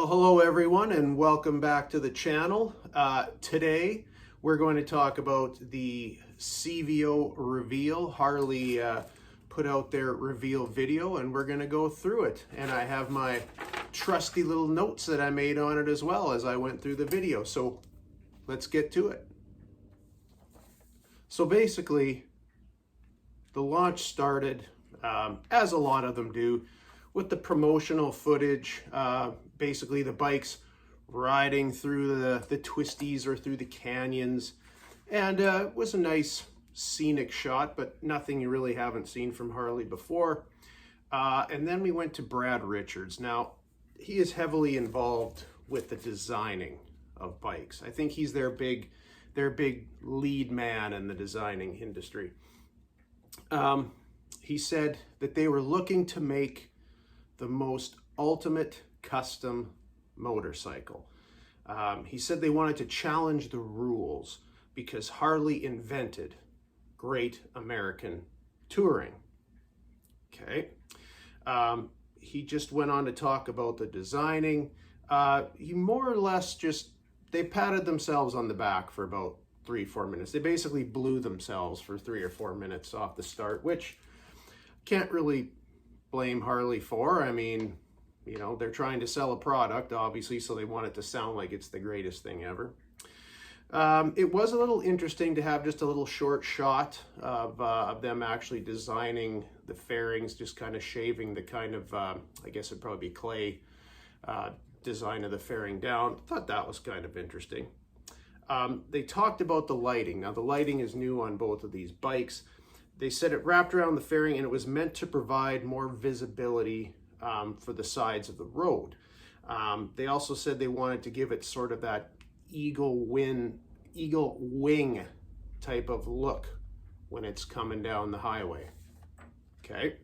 Well, hello everyone and welcome back to the channel. Today we're going to talk about the CVO reveal. Harley put out their reveal video and we're going to go through it. And I have my trusty little notes that I made on it as well as I went through the video. So let's get to it. So basically, the launch started, as a lot of them do, with the promotional footage, basically the bikes riding through the twisties or through the canyons. And it was a nice scenic shot, but nothing you really haven't seen from Harley before. And then we went to Brad Richards. Now, he is heavily involved with the designing of bikes. I think he's their big lead man in the designing industry. He said that they were looking to make the most ultimate custom motorcycle. He said they wanted to challenge the rules because Harley invented great American touring. Okay. He just went on to talk about the designing. He more or less they patted themselves on the back for about 3-4 minutes. They basically blew themselves for 3 or 4 minutes off the start, which can't really blame Harley for. I mean, you know, they're trying to sell a product, obviously, so they want it to sound like it's the greatest thing ever. It was a little interesting to have just a little short shot of them actually designing the fairings, just kind of shaving the kind of, I guess it'd probably be clay design of the fairing down. I thought that was kind of interesting. They talked about the lighting. Now, the lighting is new on both of these bikes. They said it wrapped around the fairing and it was meant to provide more visibility for the sides of the road. They also said they wanted to give it sort of that eagle wing type of look when it's coming down the highway. Okay.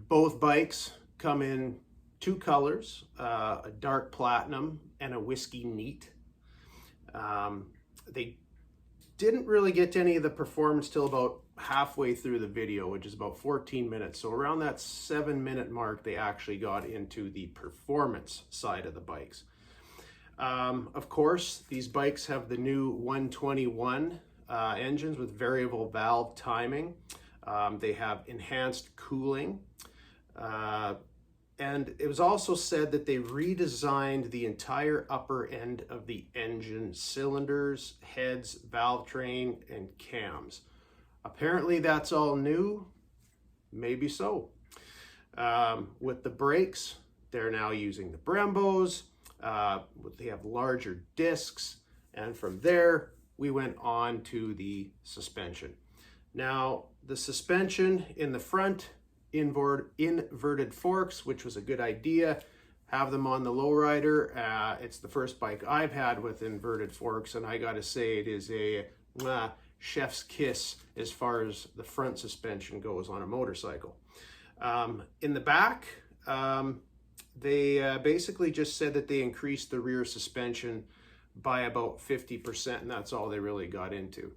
Both bikes come in 2 colors, a dark platinum and a whiskey neat. They didn't really get to any of the performance till about halfway through the video, which is about 14 minutes. So around that 7-minute mark, they actually got into the performance side of the bikes. Of course, these bikes have the new 121 engines with variable valve timing. They have enhanced cooling. And it was also said that they redesigned the entire upper end of the engine, cylinders, heads, valve train, and cams. Apparently that's all new, maybe so. With the brakes, they're now using the Brembos. They have larger discs, and from there, we went on to the suspension. Now, the suspension in the front, inverted forks, which was a good idea. Have them on the lowrider. It's the first bike I've had with inverted forks, and I gotta say it is a chef's kiss as far as the front suspension goes on a motorcycle. In the back, they basically just said that they increased the rear suspension by about 50%, and that's all they really got into.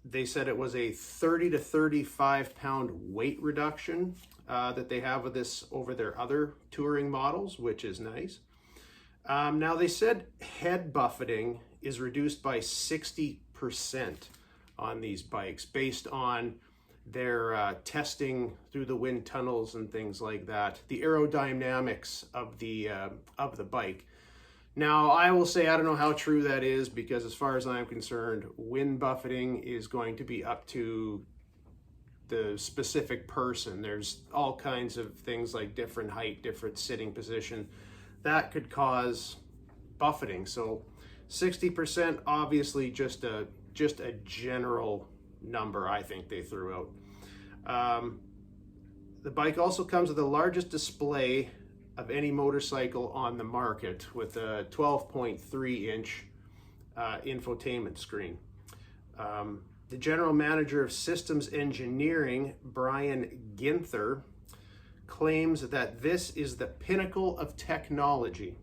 They said it was a 30 to 35 pound weight reduction that they have with this over their other touring models, which is nice. Now they said head buffeting is reduced by 60% on these bikes based on their testing through the wind tunnels and things like that. The aerodynamics of the bike. Now, I will say I don't know how true that is because as far as I'm concerned, wind buffeting is going to be up to the specific person. There's all kinds of things like different height, different sitting position that could cause buffeting. So 60%, obviously just a general number I think they threw out. The bike also comes with the largest display of any motorcycle on the market with a 12.3 inch infotainment screen. The general manager of systems engineering, Brian Ginther, claims that this is the pinnacle of technology,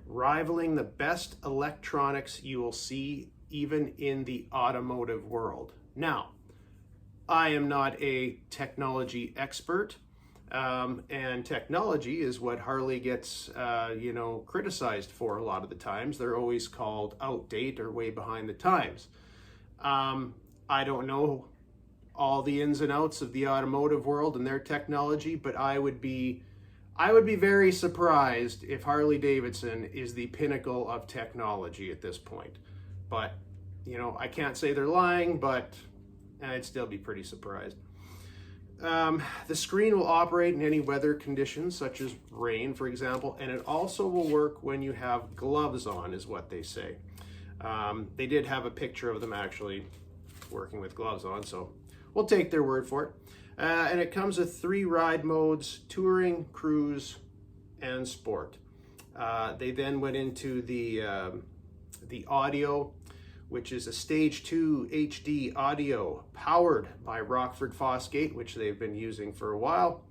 rivaling the best electronics you will see even in the automotive world. Now, I am not a technology expert. And technology is what Harley gets, criticized for a lot of the times. They're always called outdate or way behind the times. I don't know all the ins and outs of the automotive world and their technology, but I would be very surprised if Harley Davidson is the pinnacle of technology at this point. But, I can't say they're lying, but I'd still be pretty surprised. The screen will operate in any weather conditions, such as rain, for example, and it also will work when you have gloves on, is what they say. They did have a picture of them actually working with gloves on, so we'll take their word for it. And it comes with 3 ride modes: touring, cruise, and sport. They then went into the audio, which is a Stage 2 HD audio powered by Rockford Fosgate, which they've been using for a while.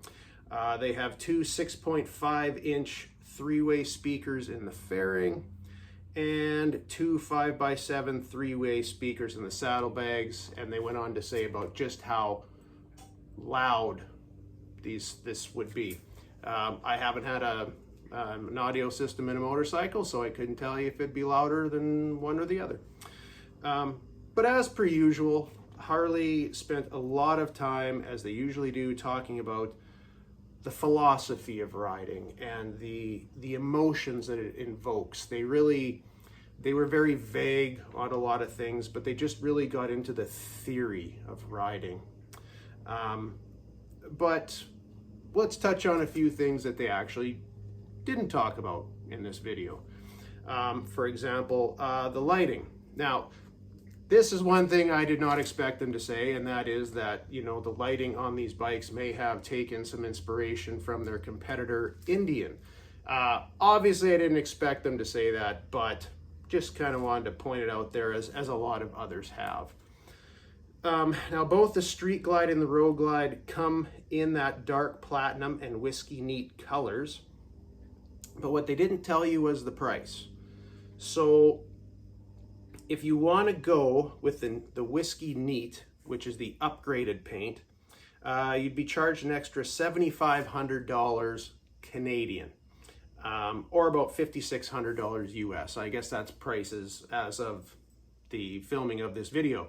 They have 2 6.5-inch 3-way speakers in the fairing and 2 5x7 3-way speakers in the saddlebags. And they went on to say about just how loud this would be. I haven't had an audio system in a motorcycle, so I couldn't tell you if it'd be louder than one or the other. But as per usual, Harley spent a lot of time, as they usually do, talking about the philosophy of riding and the emotions that it invokes. They were very vague on a lot of things, but they just really got into the theory of riding. But let's touch on a few things that they actually didn't talk about in this video. For example, the lighting. Now, this is one thing I did not expect them to say, and that is that, the lighting on these bikes may have taken some inspiration from their competitor, Indian. Obviously, I didn't expect them to say that, but just kind of wanted to point it out there as a lot of others have. Now, both the Street Glide and the Road Glide come in that dark platinum and whiskey neat colors, but what they didn't tell you was the price. So if you want to go with the whiskey neat, which is the upgraded paint, you'd be charged an extra $7,500 Canadian, or about $5,600 US. I guess that's prices as of the filming of this video.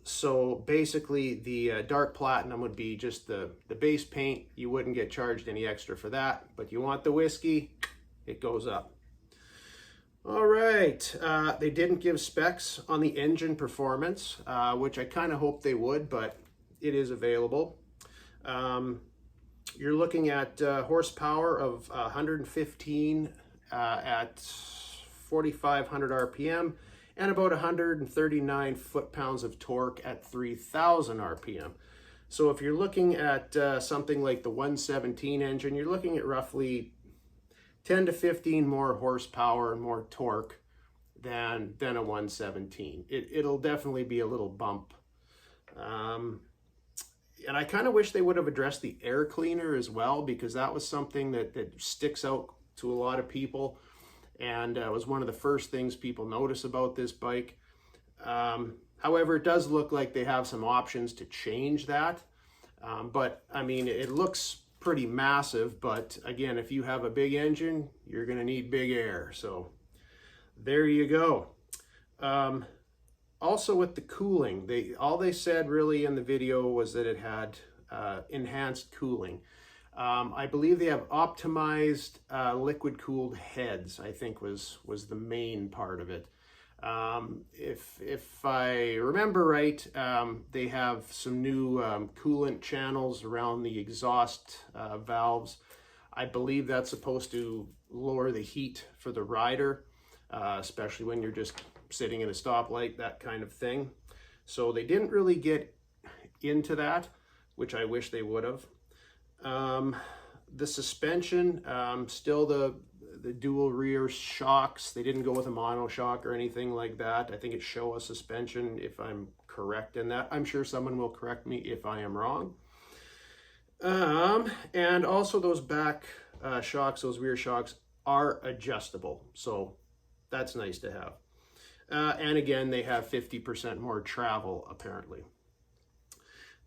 So basically the dark platinum would be just the base paint. You wouldn't get charged any extra for that, but you want the whiskey, it goes up. All right, they didn't give specs on the engine performance, which I kind of hoped they would, but it is available. You're looking at horsepower of 115 at 4,500 RPM and about 139 foot-pounds of torque at 3,000 RPM. So if you're looking at something like the 117 engine, you're looking at roughly 10 to 15 more horsepower and more torque than a 117. It'll definitely be a little bump. And I kind of wish they would have addressed the air cleaner as well, because that was something that sticks out to a lot of people, and was one of the first things people notice about this bike. However, it does look like they have some options to change that. But I mean, it looks pretty massive, but again, if you have a big engine, you're going to need big air. So there you go. Also with the cooling, all they said really in the video was that it had enhanced cooling. I believe they have optimized liquid cooled heads, I think was the main part of it. If I remember right, they have some new coolant channels around the exhaust valves. I believe that's supposed to lower the heat for the rider, especially when you're just sitting in a stoplight, that kind of thing. So they didn't really get into that, which I wish they would have. The suspension, still the dual rear shocks. They didn't go with a monoshock or anything like that. I think it's Showa suspension, if I'm correct in that. I'm sure someone will correct me if I am wrong. And also those back shocks, those rear shocks are adjustable. So that's nice to have. And again, they have 50% more travel apparently.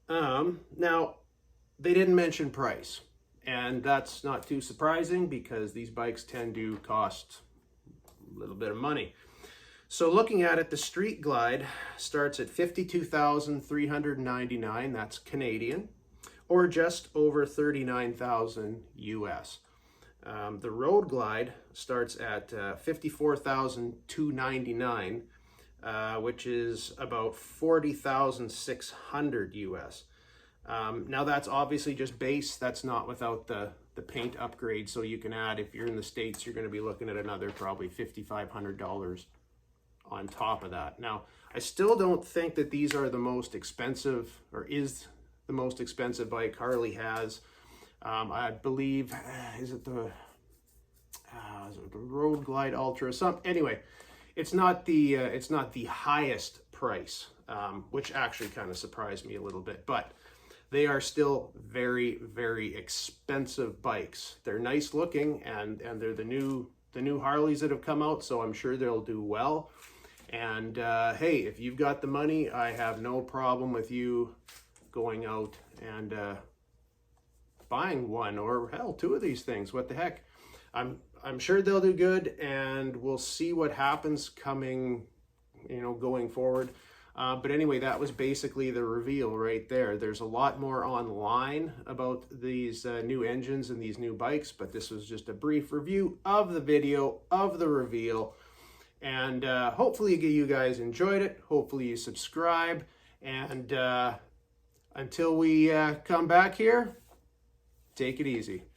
Now, they didn't mention price. And that's not too surprising because these bikes tend to cost a little bit of money. So looking at it, the Street Glide starts at $52,399, that's Canadian, or just over $39,000 US. The Road Glide starts at $54,299, which is about $40,600 US. Now that's obviously just base, that's not without the paint upgrade, so you can add, if you're in the States, you're going to be looking at another probably $5,500 on top of that. Now, I still don't think that these are the most expensive, or is the most expensive bike Harley has. I believe, is it the Road Glide Ultra? Anyway, it's not the highest price, which actually kind of surprised me a little bit, but they are still very, very expensive bikes. They're nice looking, and they're the new Harleys that have come out, so I'm sure they'll do well. And hey, if you've got the money, I have no problem with you going out and buying one, or hell, two of these things. What the heck? I'm sure they'll do good, and we'll see what happens coming, going forward. But anyway, that was basically the reveal right there. There's a lot more online about these new engines and these new bikes, but this was just a brief review of the video of the reveal. And hopefully you guys enjoyed it. Hopefully you subscribe. And until we come back here, take it easy.